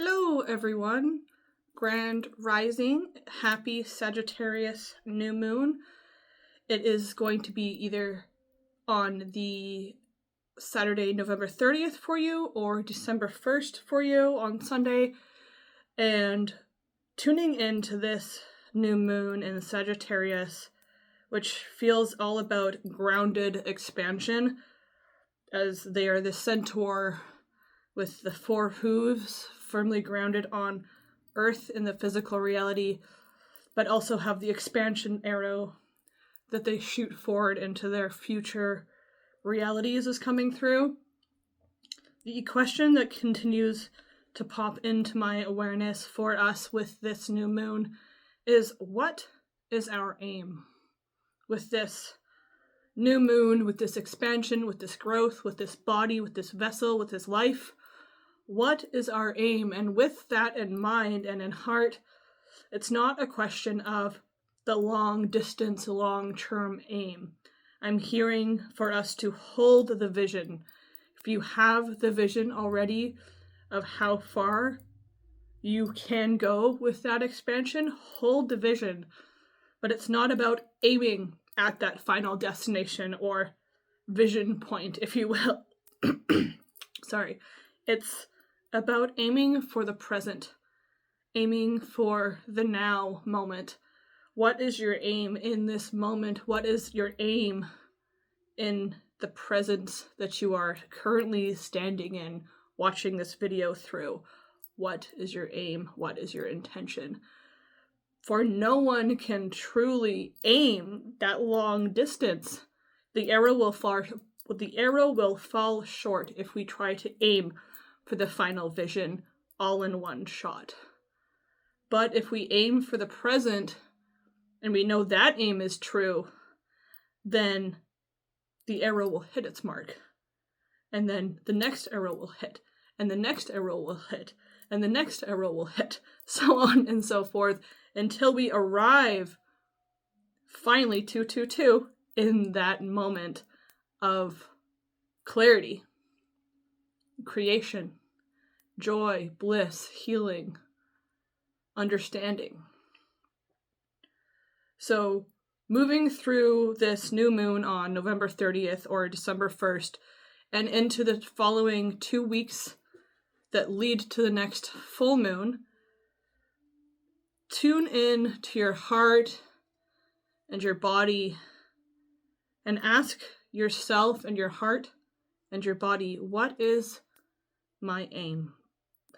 Hello everyone, Grand Rising, happy Sagittarius New Moon. It is going to be either on the Saturday, November 30th for you or December 1st for you on Sunday. And tuning into this new moon in Sagittarius, which feels all about grounded expansion, as they are the centaur with the four hooves firmly grounded on earth in the physical reality, but also have the expansion arrow that they shoot forward into their future realities is coming through. The question that continues to pop into my awareness for us with this new moon is, what is our aim with this new moon, with this expansion, with this growth, with this body, with this vessel, with this life? What is our aim? And with that in mind and in heart, it's not a question of the long distance, long-term aim. I'm hearing for us to hold the vision. If you have the vision already of how far you can go with that expansion, hold the vision. But it's not about aiming at that final destination or vision point, if you will. Sorry. It's about aiming for the present, aiming for the now moment. What is your aim in this moment? What is your aim in the presence that you are currently standing in, watching this video through? What is your aim? What is your intention? For no one can truly aim that long distance. The arrow will fall short if we try to aim for the final vision all in one shot. But if we aim for the present, and we know that aim is true, then the arrow will hit its mark. And then the next arrow will hit, and the next arrow will hit, and the next arrow will hit, so on and so forth, until we arrive finally in that moment of clarity, creation, joy, bliss, healing, understanding. So moving through this new moon on November 30th or December 1st and into the following 2 weeks that lead to the next full moon, tune in to your heart and your body and ask yourself and your heart and your body, what is my aim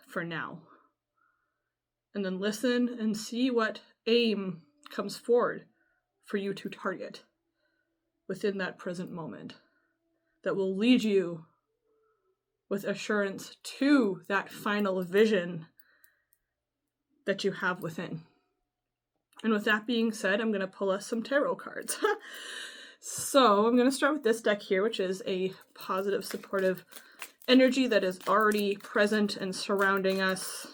for now? And then listen and see what aim comes forward for you to target within that present moment that will lead you with assurance to that final vision that you have within. And with that being said, I'm going to pull us some tarot cards. So I'm going to start with this deck here, which is a positive, supportive energy that is already present and surrounding us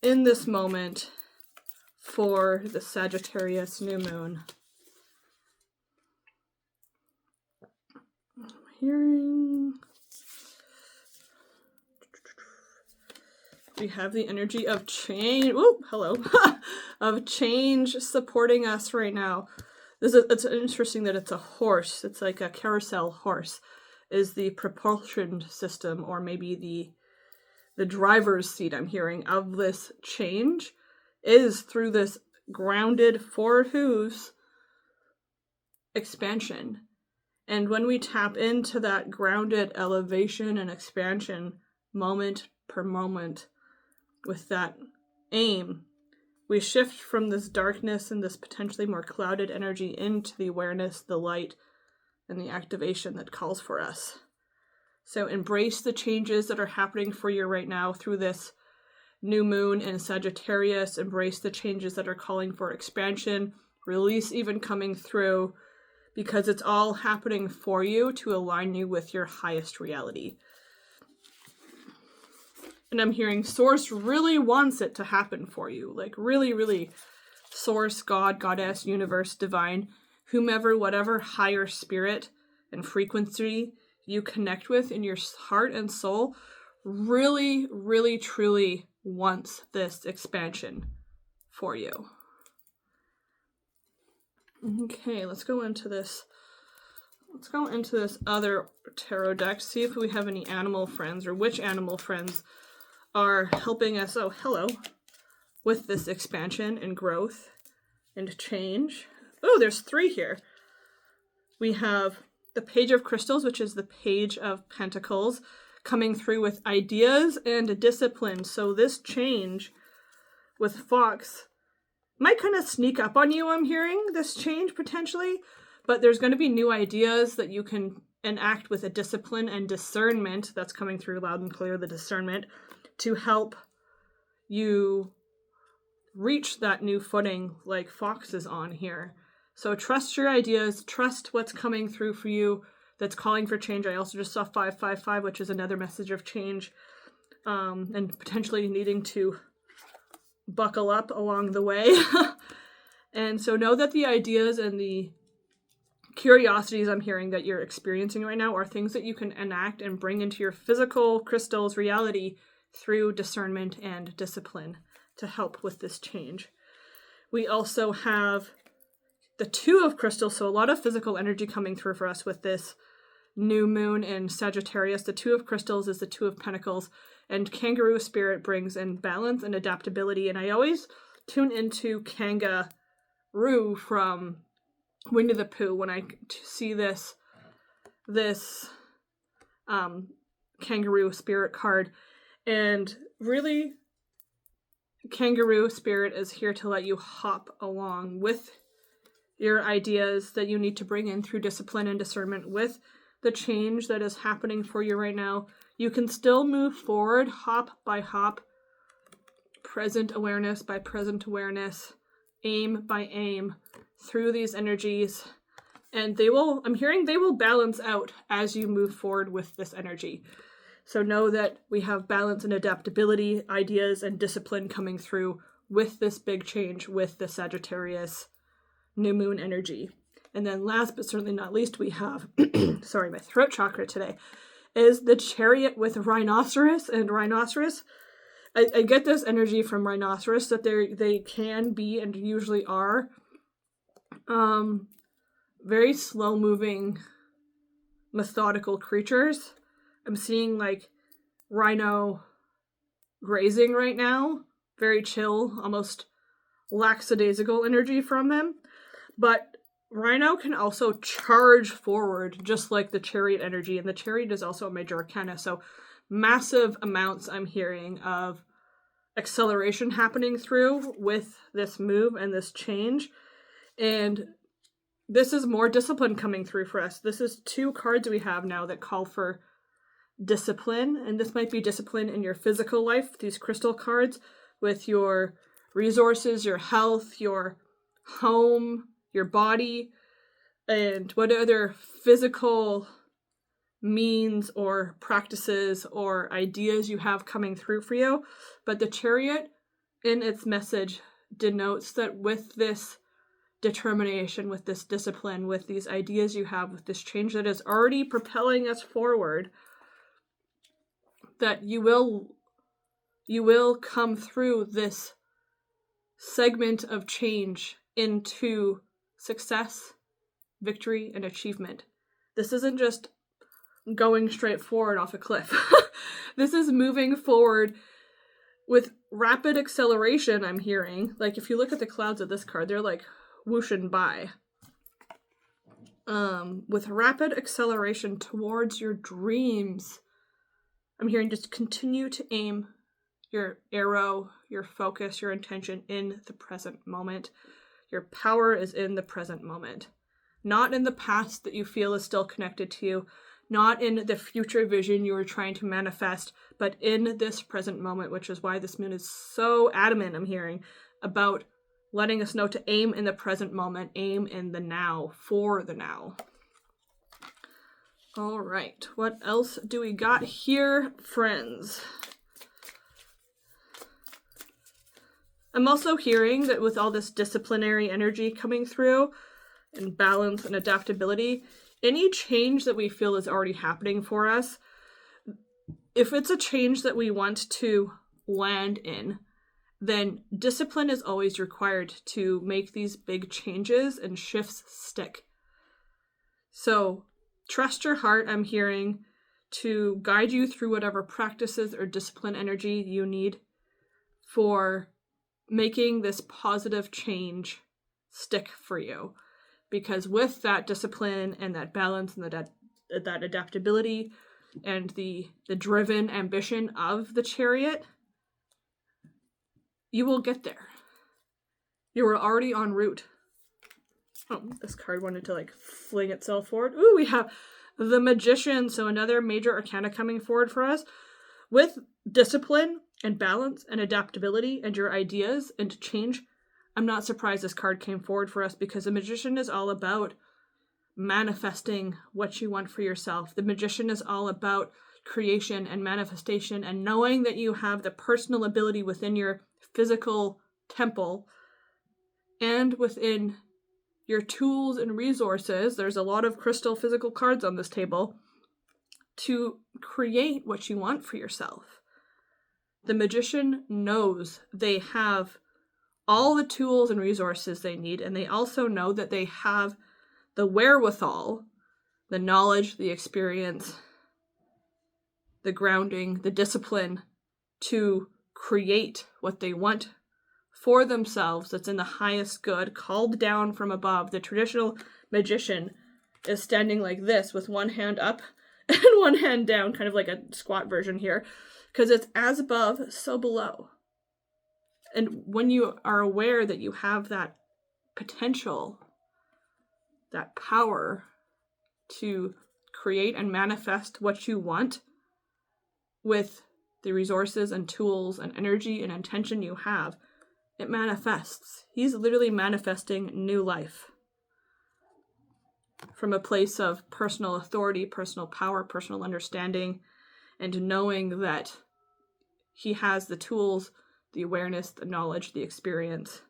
in this moment for the Sagittarius New Moon. I'm hearing we have the energy of change. Oh, hello. Of change supporting us right now. It's interesting that it's a horse. It's like a carousel horse is the propulsion system, or maybe the driver's seat I'm hearing of this change is through this grounded four hooves expansion. And when we tap into that grounded elevation and expansion moment per moment with that aim, we shift from this darkness and this potentially more clouded energy into the awareness, the light, and the activation that calls for us. So embrace the changes that are happening for you right now through this new moon in Sagittarius. Embrace the changes that are calling for expansion, release even coming through, because it's all happening for you to align you with your highest reality. And I'm hearing Source really wants it to happen for you. Like really, really. Source, God, Goddess, Universe, Divine, whomever, whatever higher spirit and frequency you connect with in your heart and soul really, really, truly wants this expansion for you. Okay, let's go into this. Let's go into this other tarot deck, see if we have any animal friends or which animal friends are helping us, oh, hello, with this expansion and growth and change. Oh, there's 3 here. We have the Page of Crystals, which is the Page of Pentacles, coming through with ideas and discipline. So this change with Fox might kind of sneak up on you, I'm hearing, this change potentially, but there's going to be new ideas that you can enact with a discipline and discernment that's coming through loud and clear, the discernment, to help you reach that new footing like Fox is on here. So trust your ideas, trust what's coming through for you that's calling for change. I also just saw 555, which is another message of change, and potentially needing to buckle up along the way. And so know that the ideas and the curiosities I'm hearing that you're experiencing right now are things that you can enact and bring into your physical crystals reality through discernment and discipline to help with this change. We also have the 2 of Crystals, so a lot of physical energy coming through for us with this new moon in Sagittarius. The 2 of Crystals is the 2 of Pentacles, and Kangaroo Spirit brings in balance and adaptability. And I always tune into Kangaroo from Winnie the Pooh when I see this Kangaroo Spirit card. And really, Kangaroo Spirit is here to let you hop along with your ideas that you need to bring in through discipline and discernment with the change that is happening for you right now. You can still move forward, hop by hop, present awareness by present awareness, aim by aim, through these energies. And I'm hearing they will balance out as you move forward with this energy. So know that we have balance and adaptability, ideas, and discipline coming through with this big change with the Sagittarius New Moon energy. And then last but certainly not least, we have, sorry, my throat chakra today, is the Chariot with Rhinoceros. And Rhinoceros, I get this energy from Rhinoceros that they can be and usually are very slow-moving, methodical creatures. I'm seeing like rhino grazing right now. Very chill, almost lackadaisical energy from them. But Rhino can also charge forward just like the Chariot energy, and the Chariot is also a major arcana, so massive amounts I'm hearing of acceleration happening through with this move and this change. And this is more discipline coming through for us. This is 2 cards we have now that call for discipline, and this might be discipline in your physical life, these crystal cards, with your resources, your health, your home, your body, and what other physical means or practices or ideas you have coming through for you. But the Chariot in its message denotes that with this determination, with this discipline, with these ideas you have, with this change that is already propelling us forward, that you will come through this segment of change into success, victory, and achievement. This isn't just going straight forward off a cliff. This is moving forward with rapid acceleration, I'm hearing. Like, if you look at the clouds of this card, they're like whooshing by. With rapid acceleration towards your dreams. I'm hearing just continue to aim your arrow, your focus, your intention in the present moment. Your power is in the present moment. Not in the past that you feel is still connected to you. Not in the future vision you are trying to manifest, but in this present moment, which is why this moon is so adamant, I'm hearing, about letting us know to aim in the present moment, aim in the now, for the now. All right, what else do we got here, friends? I'm also hearing that with all this disciplinary energy coming through, and balance and adaptability, any change that we feel is already happening for us, if it's a change that we want to land in, then discipline is always required to make these big changes and shifts stick. So trust your heart, I'm hearing, to guide you through whatever practices or discipline energy you need for making this positive change stick for you. Because with that discipline and that balance and that adaptability and the driven ambition of the Chariot, you will get there. You are already en route. Oh, this card wanted to like fling itself forward. Ooh, we have the Magician. So another major arcana coming forward for us. With discipline and balance and adaptability and your ideas and change, I'm not surprised this card came forward for us, because the Magician is all about manifesting what you want for yourself. The Magician is all about creation and manifestation and knowing that you have the personal ability within your physical temple and within your tools and resources. There's a lot of crystal physical cards on this table to create what you want for yourself. The Magician knows they have all the tools and resources they need, and they also know that they have the wherewithal, the knowledge, the experience, the grounding, the discipline to create what they want for themselves that's in the highest good, called down from above. The traditional magician is standing like this with one hand up and one hand down, kind of like a squat version here, because it's as above, so below. And when you are aware that you have that potential, that power to create and manifest what you want with the resources and tools and energy and intention you have, it manifests. He's literally manifesting new life from a place of personal authority, personal power, personal understanding, and knowing that he has the tools, the awareness, the knowledge, the experience,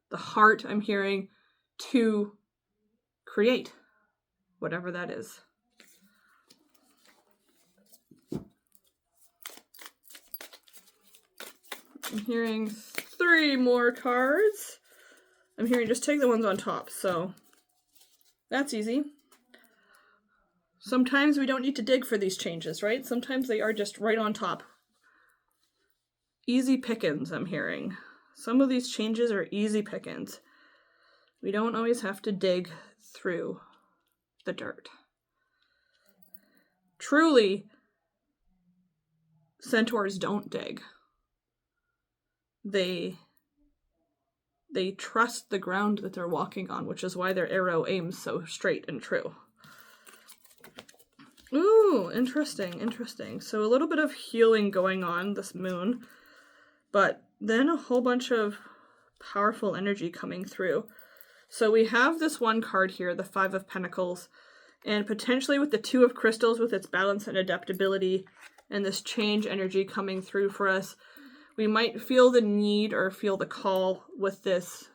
the heart, I'm hearing, to create whatever that is. I'm hearing 3 more cards. I'm hearing just take the ones on top, so that's easy. Sometimes we don't need to dig for these changes, right? Sometimes they are just right on top. Easy pickings, I'm hearing. Some of these changes are easy pickings. We don't always have to dig through the dirt. Truly, centaurs don't dig. They trust the ground that they're walking on, which is why their arrow aims so straight and true. Ooh, interesting. So a little bit of healing going on this moon, but then a whole bunch of powerful energy coming through. So we have this one card here, the 5 of Pentacles, and potentially with the 2 of Crystals with its balance and adaptability and this change energy coming through for us, we might feel the need or feel the call with this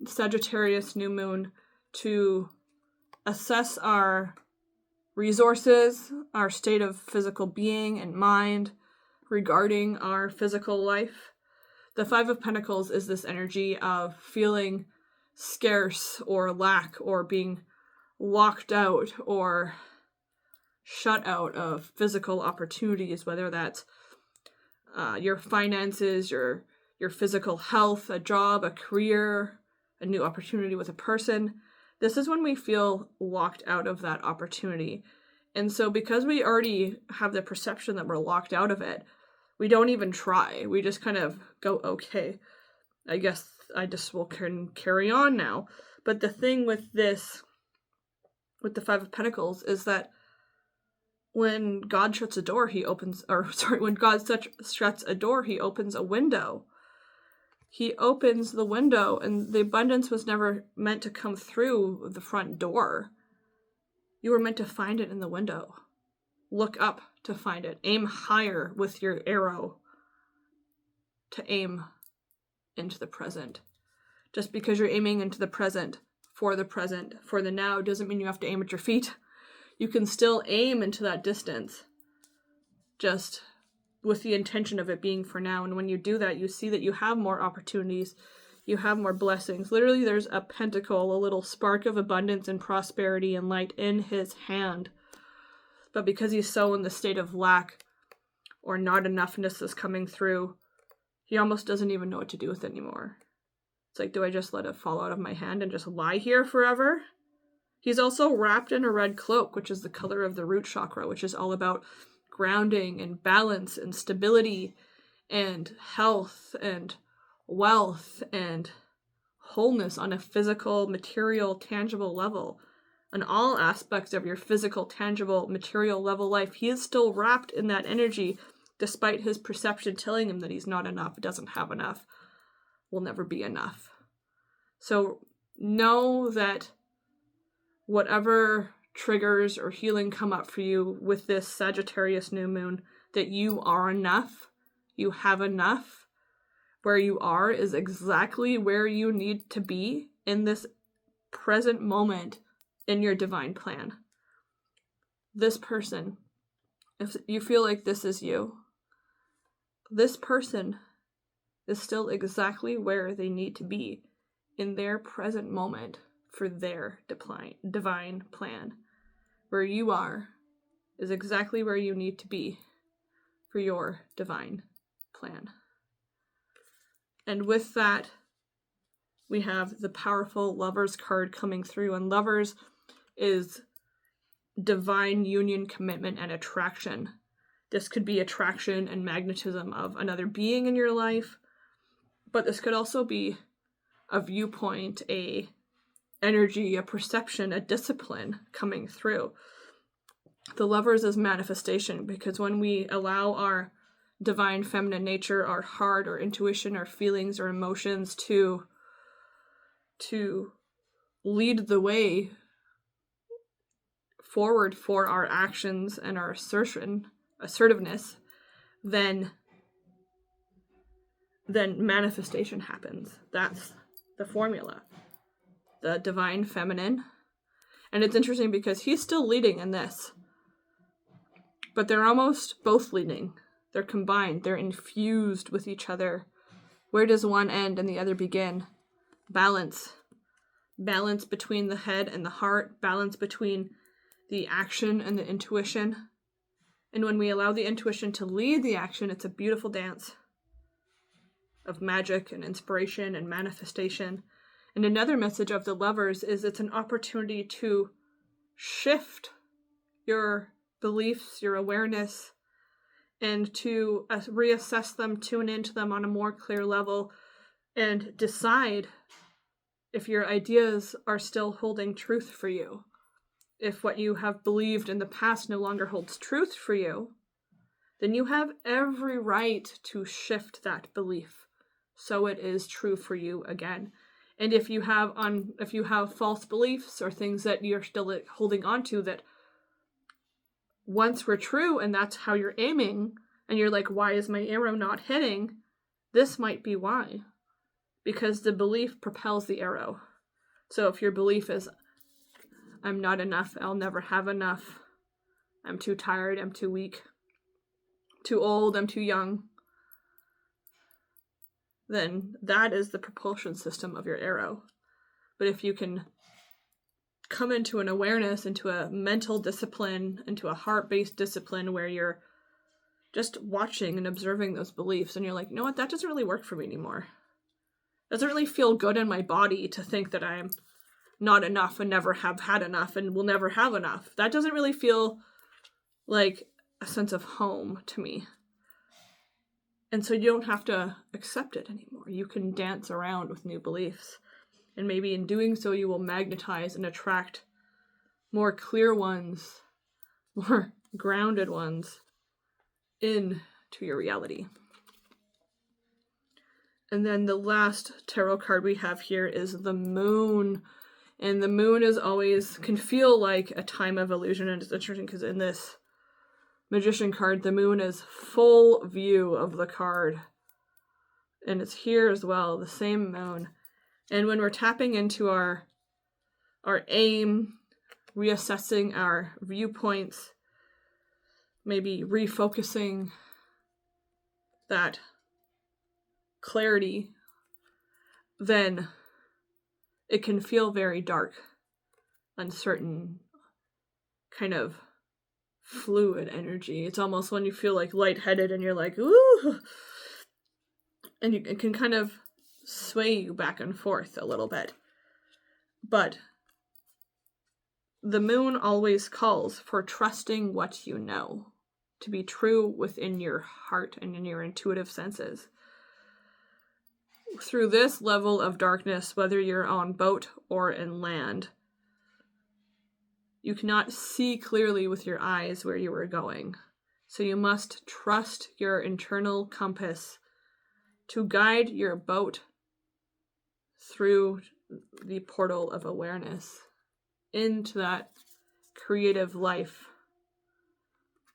Sagittarius New Moon to assess our resources, our state of physical being and mind regarding our physical life. The 5 of Pentacles is this energy of feeling scarce or lack or being locked out or shut out of physical opportunities, whether that's your finances, your physical health, a job, a career, a new opportunity with a person. This is when we feel locked out of that opportunity. And so because we already have the perception that we're locked out of it, we don't even try. We just kind of go, okay, I guess I just will carry on now. But the thing with this, with the 5 of Pentacles, is that when God shuts a door, when God shuts a door, he opens a window. He opens the window, and the abundance was never meant to come through the front door. You were meant to find it in the window. Look up to find it. Aim higher with your arrow to aim into the present. Just because you're aiming into the present, for the now, doesn't mean you have to aim at your feet. You can still aim into that distance, just with the intention of it being for now. And when you do that, you see that you have more opportunities, you have more blessings. Literally, there's a pentacle, a little spark of abundance and prosperity and light in his hand. But because he's so in the state of lack or not enoughness is coming through, he almost doesn't even know what to do with it anymore. It's like, do I just let it fall out of my hand and just lie here forever? He's also wrapped in a red cloak, which is the color of the root chakra, which is all about grounding and balance and stability and health and wealth and wholeness on a physical, material, tangible level. On all aspects of your physical, tangible, material level life, he is still wrapped in that energy, despite his perception telling him that he's not enough, doesn't have enough, will never be enough. So know that whatever triggers or healing come up for you with this Sagittarius new moon, that you are enough, you have enough. Where you are is exactly where you need to be in this present moment in your divine plan. This person, if you feel like this is you, this person is still exactly where they need to be in their present moment for their divine plan. Where you are is exactly where you need to be for your divine plan. And with that, we have the powerful Lovers card coming through. And Lovers is divine union, commitment, and attraction. This could be attraction and magnetism of another being in your life, but this could also be a viewpoint, a energy, a perception, a discipline coming through. The Lovers is manifestation, because when we allow our divine feminine nature, our heart, our intuition, our feelings, our emotions to lead the way forward for our actions and our assertiveness, then manifestation happens. That's the formula. The divine feminine. And it's interesting because he's still leading in this, but they're almost both leading. They're combined. They're infused with each other. Where does one end and the other begin? Balance. Balance between the head and the heart. Balance between the action and the intuition. And when we allow the intuition to lead the action, it's a beautiful dance of magic and inspiration and manifestation. And another message of the Lovers is it's an opportunity to shift your beliefs, your awareness, and to reassess them, tune into them on a more clear level, and decide if your ideas are still holding truth for you. If what you have believed in the past no longer holds truth for you, then you have every right to shift that belief so it is true for you again. And if you have false beliefs or things that you're still holding on to that once were true, and that's how you're aiming, and you're like, why is my arrow not hitting? This might be why. Because the belief propels the arrow. So if your belief is, I'm not enough, I'll never have enough, I'm too tired, I'm too weak, too old, I'm too young, then that is the propulsion system of your arrow. But if you can come into an awareness, into a mental discipline, into a heart-based discipline where you're just watching and observing those beliefs, and you're like, you know what, that doesn't really work for me anymore. It doesn't really feel good in my body to think that I'm not enough and never have had enough and will never have enough. That doesn't really feel like a sense of home to me. And so you don't have to accept it anymore. You can dance around with new beliefs. And maybe in doing so, you will magnetize and attract more clear ones, more grounded ones into your reality. And then the last tarot card we have here is the Moon. And the Moon is always, can feel like a time of illusion. And it's interesting because in this Magician card, the Moon is full view of the card. And it's here as well, the same Moon. And when we're tapping into our aim, reassessing our viewpoints, maybe refocusing that clarity, then it can feel very dark, uncertain, kind of fluid energy. It's almost when you feel like lightheaded and you're like, ooh, and it can kind of sway you back and forth a little bit. But the moon always calls for trusting what you know to be true within your heart and in your intuitive senses. Through this level of darkness, whether you're on boat or in land, you cannot see clearly with your eyes where you are going. So you must trust your internal compass to guide your boat through the portal of awareness into that creative life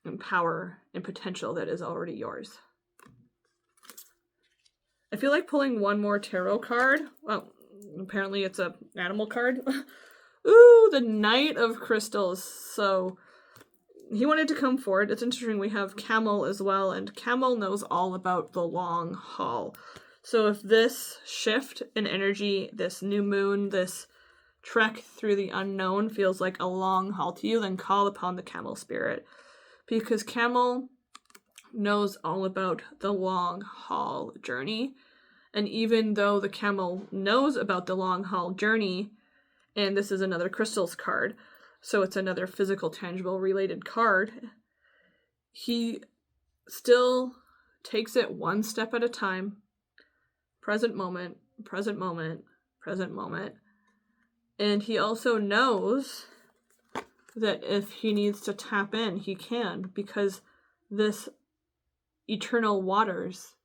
and power and potential that is already yours. I feel like pulling one more tarot card. Well, apparently it's an animal card. Ooh, the Knight of Crystals. So he wanted to come forward. It's interesting, we have Camel as well, and Camel knows all about the long haul. So if this shift in energy, this new moon, this trek through the unknown feels like a long haul to you, then call upon the Camel spirit. Because Camel knows all about the long haul journey. And even though the Camel knows about the long haul journey, and this is another crystals card, so it's another physical, tangible related card, he still takes it one step at a time. Present moment, present moment, present moment. And he also knows that if he needs to tap in, he can, because this eternal waters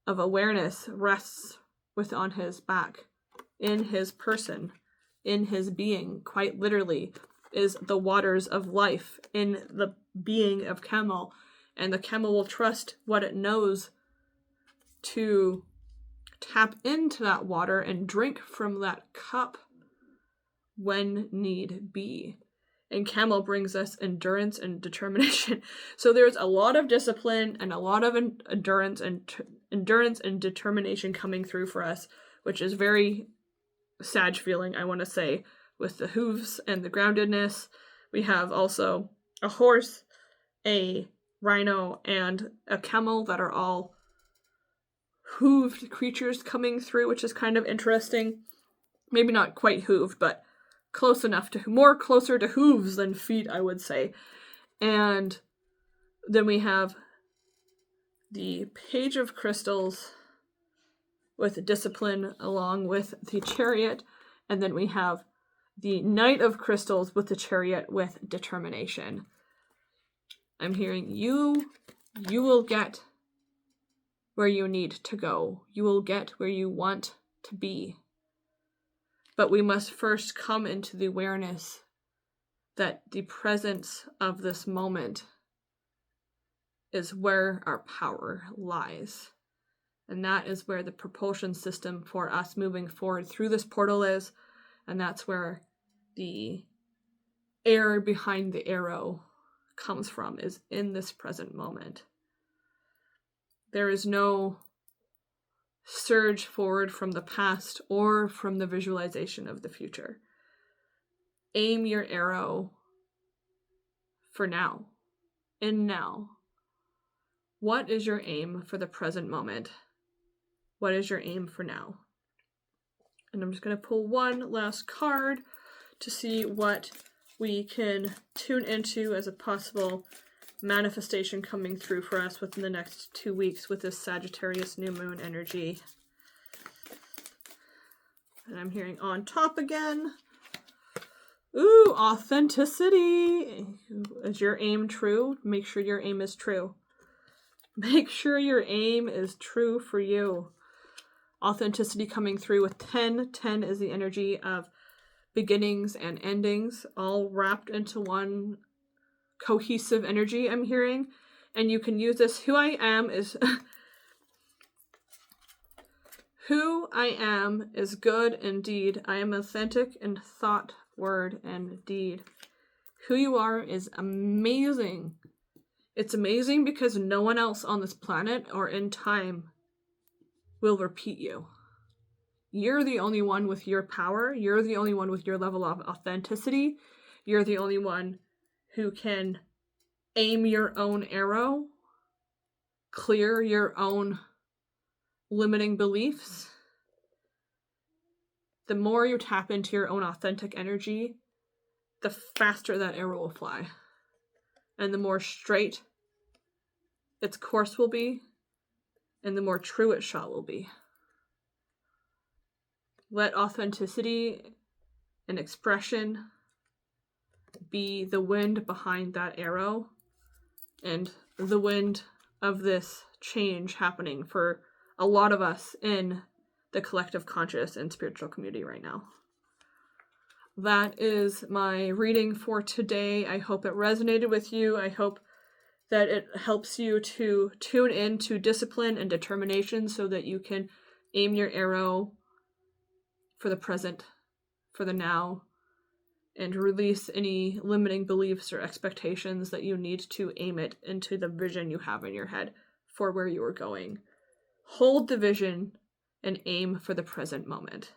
of awareness rests on his back, in his person, in his being, quite literally, is the waters of life in the being of Camel. And the Camel will trust what it knows to tap into that water and drink from that cup when need be. And Camel brings us endurance and determination. So there's a lot of discipline and a lot of endurance and determination coming through for us, which is very Sag feeling, I want to say, with the hooves and the groundedness. We have also a horse, a rhino, and a camel that are all hooved creatures coming through, which is kind of interesting. Maybe not quite hooved, but close enough to, more closer to hooves than feet, I would say. And then we have the Page of Crystals with discipline along with the Chariot. And then we have the Knight of Crystals with the Chariot with determination. I'm hearing you will get where you need to go. You will get where you want to be. But we must first come into the awareness that the presence of this moment is where our power lies. And that is where the propulsion system for us moving forward through this portal is. And that's where the air behind the arrow comes from, is in this present moment. There is no surge forward from the past or from the visualization of the future. Aim your arrow for now, in now. What is your aim for the present moment? What is your aim for now? And I'm just going to pull one last card to see what we can tune into as a possible manifestation coming through for us within the next 2 weeks with this Sagittarius New Moon energy. And I'm hearing on top again. Ooh, authenticity. Is your aim true? Make sure your aim is true. Make sure your aim is true for you. Authenticity coming through with 10. 10 is the energy of beginnings and endings, all wrapped into one cohesive energy, I'm hearing. And you can use this. Who I am is who I am is good indeed. I am authentic in thought, word, and deed. Who you are is amazing. It's amazing because no one else on this planet or in time will repeat you. You're the only one with your power. You're the only one with your level of authenticity. You're the only one who can aim your own arrow, clear your own limiting beliefs. The more you tap into your own authentic energy, the faster that arrow will fly. And the more straight its course will be, and the more true its shot will be. Let authenticity and expression be the wind behind that arrow and the wind of this change happening for a lot of us in the collective conscious and spiritual community right now. That is my reading for today. I hope it resonated with you. I hope that it helps you to tune in to discipline and determination so that you can aim your arrow for the present, for the now, and release any limiting beliefs or expectations that you need to aim it into the vision you have in your head for where you are going. Hold the vision and aim for the present moment.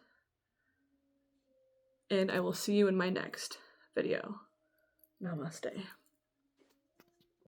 And I will see you in my next video. Namaste.